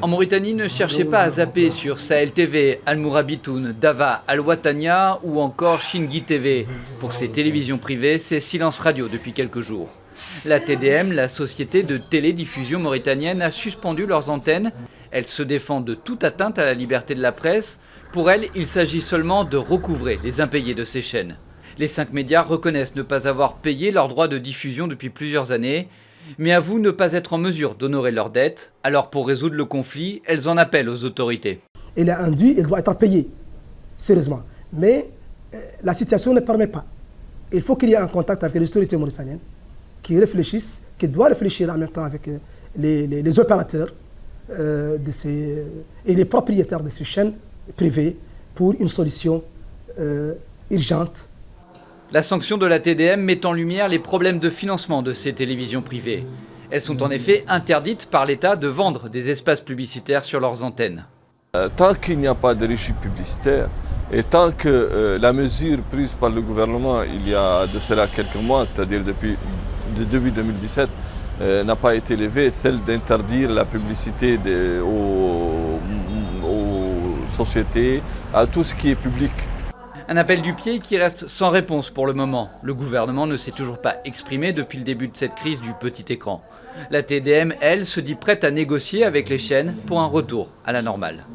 En Mauritanie, ne cherchez pas à zapper sur Sahel TV, Al Mourabitoun, Dava, Al Watania ou encore Shingi TV. Pour ces télévisions privées, c'est silence radio depuis quelques jours. La TDM, la société de télédiffusion mauritanienne, a suspendu leurs antennes. Elles se défendent de toute atteinte à la liberté de la presse. Pour elles, il s'agit seulement de recouvrer les impayés de ces chaînes. Les 5 médias reconnaissent ne pas avoir payé leurs droits de diffusion depuis plusieurs années, mais avouent ne pas être en mesure d'honorer leurs dettes. Alors pour résoudre le conflit, elles en appellent aux autorités. Il est induit, il doit être payé, sérieusement. Mais la situation ne permet pas. Il faut qu'il y ait un contact avec les autorités mauritaniennes qui réfléchissent, qui doivent réfléchir en même temps avec les opérateurs et les propriétaires de ces chaînes privées pour une solution urgente. La sanction de la TDM met en lumière les problèmes de financement de ces télévisions privées. Elles sont en effet interdites par l'État de vendre des espaces publicitaires sur leurs antennes. Tant qu'il n'y a pas de régie publicitaire et tant que la mesure prise par le gouvernement il y a de cela quelques mois, c'est-à-dire depuis début 2017, n'a pas été levée, celle d'interdire la publicité aux sociétés, à tout ce qui est public. Un appel du pied qui reste sans réponse pour le moment. Le gouvernement ne s'est toujours pas exprimé depuis le début de cette crise du petit écran. La TDM, elle, se dit prête à négocier avec les chaînes pour un retour à la normale.